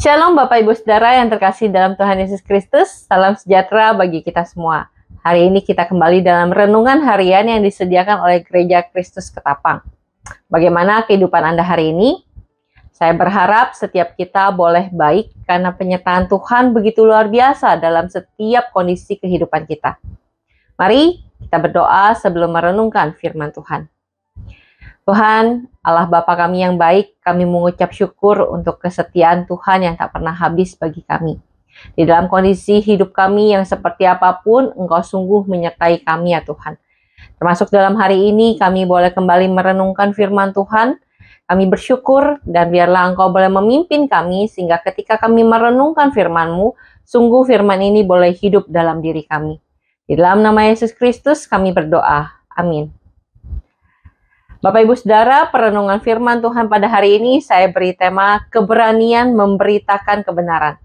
Shalom Bapak Ibu Saudara yang terkasih dalam Tuhan Yesus Kristus, salam sejahtera bagi kita semua. Hari ini kita kembali dalam renungan harian yang disediakan oleh Gereja Kristus Ketapang. Bagaimana kehidupan Anda hari ini? Saya berharap setiap kita boleh baik karena penyertaan Tuhan begitu luar biasa dalam setiap kondisi kehidupan kita. Mari kita berdoa sebelum merenungkan firman Tuhan. Tuhan, Allah Bapa kami yang baik, kami mengucap syukur untuk kesetiaan Tuhan yang tak pernah habis bagi kami. Di dalam kondisi hidup kami yang seperti apapun, Engkau sungguh menyertai kami ya Tuhan. Termasuk dalam hari ini kami boleh kembali merenungkan firman Tuhan. Kami bersyukur dan biarlah Engkau boleh memimpin kami sehingga ketika kami merenungkan firman-Mu, sungguh firman ini boleh hidup dalam diri kami. Di dalam nama Yesus Kristus kami berdoa. Amin. Bapak Ibu Saudara, perenungan firman Tuhan pada hari ini saya beri tema keberanian memberitakan kebenaran.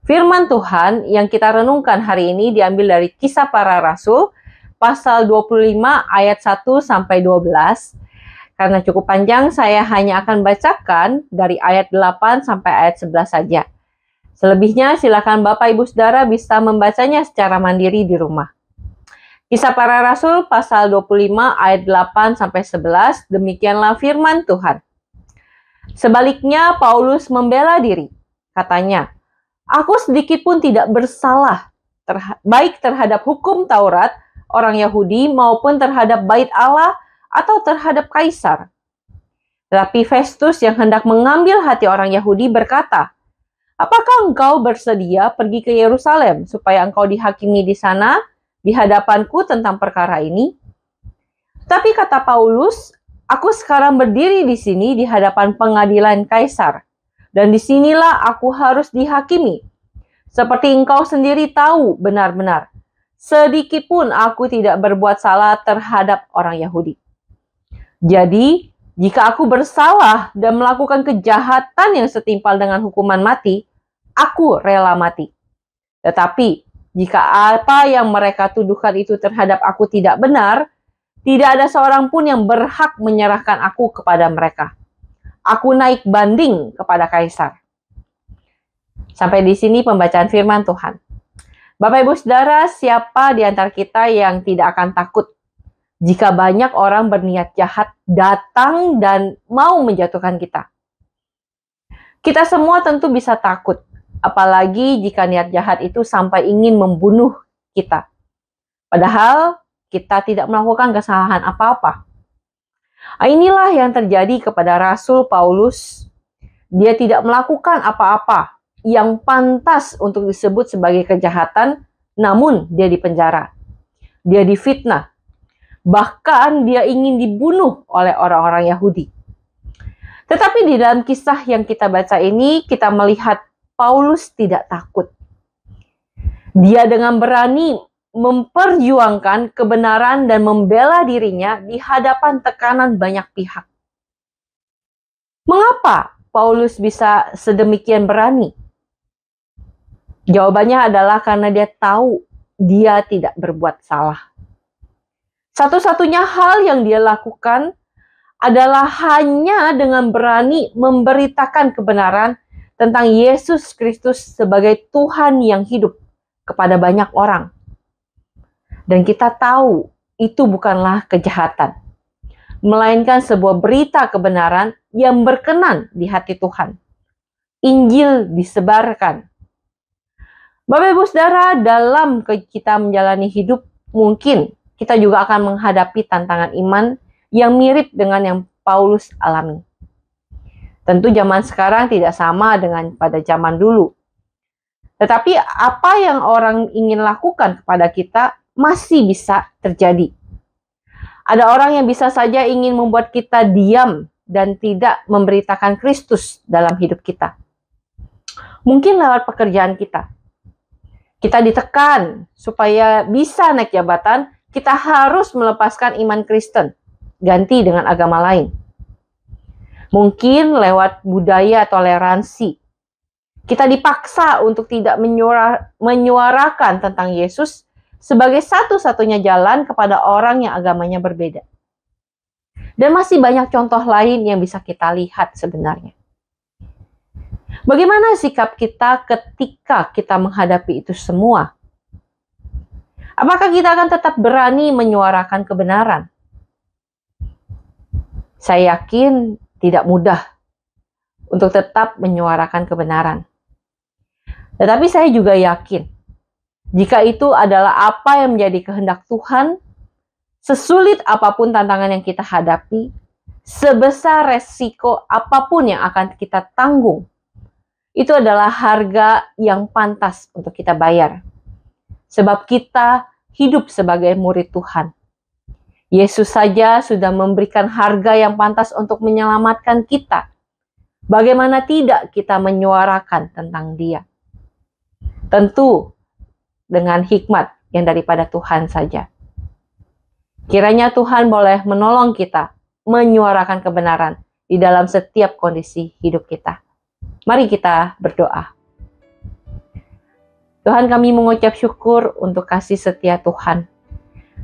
Firman Tuhan yang kita renungkan hari ini diambil dari Kisah Para Rasul pasal 25 ayat 1 sampai 12. Karena cukup panjang saya hanya akan bacakan dari ayat 8 sampai ayat 11 saja. Selebihnya silakan Bapak Ibu Saudara bisa membacanya secara mandiri di rumah. Kisah Para Rasul pasal 25 ayat 8 sampai 11, demikianlah firman Tuhan. Sebaliknya Paulus membela diri. Katanya, "Aku sedikit pun tidak bersalah, baik terhadap hukum Taurat, orang Yahudi, maupun terhadap bait Allah atau terhadap kaisar." Tetapi Festus yang hendak mengambil hati orang Yahudi berkata, "Apakah engkau bersedia pergi ke Yerusalem supaya engkau dihakimi di sana di hadapanku tentang perkara ini?" Tapi kata Paulus, "Aku sekarang berdiri di sini di hadapan pengadilan kaisar, dan disinilah aku harus dihakimi. Seperti engkau sendiri tahu benar-benar, sedikit pun aku tidak berbuat salah terhadap orang Yahudi. Jadi, jika aku bersalah dan melakukan kejahatan yang setimpal dengan hukuman mati, aku rela mati. Tetapi, jika apa yang mereka tuduhkan itu terhadap aku tidak benar, tidak ada seorang pun yang berhak menyerahkan aku kepada mereka. Aku naik banding kepada kaisar." Sampai di sini pembacaan firman Tuhan. Bapak Ibu Saudara, siapa di antara kita yang tidak akan takut jika banyak orang berniat jahat datang dan mau menjatuhkan kita? Kita semua tentu bisa takut. Apalagi jika niat jahat itu sampai ingin membunuh kita. Padahal kita tidak melakukan kesalahan apa-apa. Inilah yang terjadi kepada Rasul Paulus. Dia tidak melakukan apa-apa yang pantas untuk disebut sebagai kejahatan, namun dia dipenjara. Dia difitnah. Bahkan dia ingin dibunuh oleh orang-orang Yahudi. Tetapi di dalam kisah yang kita baca ini, kita melihat Paulus tidak takut. Dia dengan berani memperjuangkan kebenaran dan membela dirinya di hadapan tekanan banyak pihak. Mengapa Paulus bisa sedemikian berani? Jawabannya adalah karena dia tahu dia tidak berbuat salah. Satu-satunya hal yang dia lakukan adalah hanya dengan berani memberitakan kebenaran tentang Yesus Kristus sebagai Tuhan yang hidup kepada banyak orang. Dan kita tahu itu bukanlah kejahatan, melainkan sebuah berita kebenaran yang berkenan di hati Tuhan. Injil disebarkan. Bapak Ibu Saudara, dalam kita menjalani hidup, mungkin kita juga akan menghadapi tantangan iman yang mirip dengan yang Paulus alami. Tentu zaman sekarang tidak sama dengan pada zaman dulu. Tetapi apa yang orang ingin lakukan kepada kita masih bisa terjadi. Ada orang yang bisa saja ingin membuat kita diam dan tidak memberitakan Kristus dalam hidup kita. Mungkin lewat pekerjaan kita. Kita ditekan supaya bisa naik jabatan, kita harus melepaskan iman Kristen, ganti dengan agama lain. Mungkin lewat budaya toleransi. Kita dipaksa untuk tidak menyuarakan tentang Yesus sebagai satu-satunya jalan kepada orang yang agamanya berbeda. Dan masih banyak contoh lain yang bisa kita lihat sebenarnya. Bagaimana sikap kita ketika kita menghadapi itu semua? Apakah kita akan tetap berani menyuarakan kebenaran? Saya yakin tidak mudah untuk tetap menyuarakan kebenaran. Tetapi saya juga yakin, jika itu adalah apa yang menjadi kehendak Tuhan, sesulit apapun tantangan yang kita hadapi, sebesar resiko apapun yang akan kita tanggung, itu adalah harga yang pantas untuk kita bayar. Sebab kita hidup sebagai murid Tuhan. Yesus saja sudah memberikan harga yang pantas untuk menyelamatkan kita. Bagaimana tidak kita menyuarakan tentang Dia? Tentu dengan hikmat yang daripada Tuhan saja. Kiranya Tuhan boleh menolong kita menyuarakan kebenaran di dalam setiap kondisi hidup kita. Mari kita berdoa. Tuhan, kami mengucap syukur untuk kasih setia Tuhan.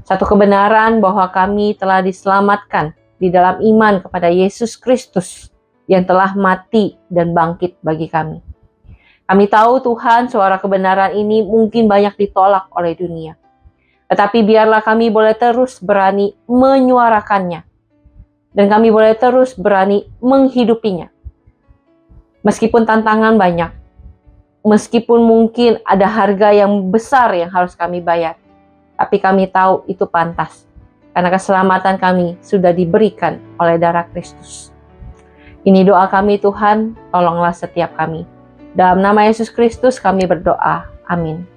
Satu kebenaran bahwa kami telah diselamatkan di dalam iman kepada Yesus Kristus yang telah mati dan bangkit bagi kami. Kami tahu Tuhan, suara kebenaran ini mungkin banyak ditolak oleh dunia. Tetapi biarlah kami boleh terus berani menyuarakannya. Dan kami boleh terus berani menghidupinya. Meskipun tantangan banyak, meskipun mungkin ada harga yang besar yang harus kami bayar, tapi kami tahu itu pantas, karena keselamatan kami sudah diberikan oleh darah Kristus. Ini doa kami Tuhan, tolonglah setiap kami. Dalam nama Yesus Kristus kami berdoa. Amin.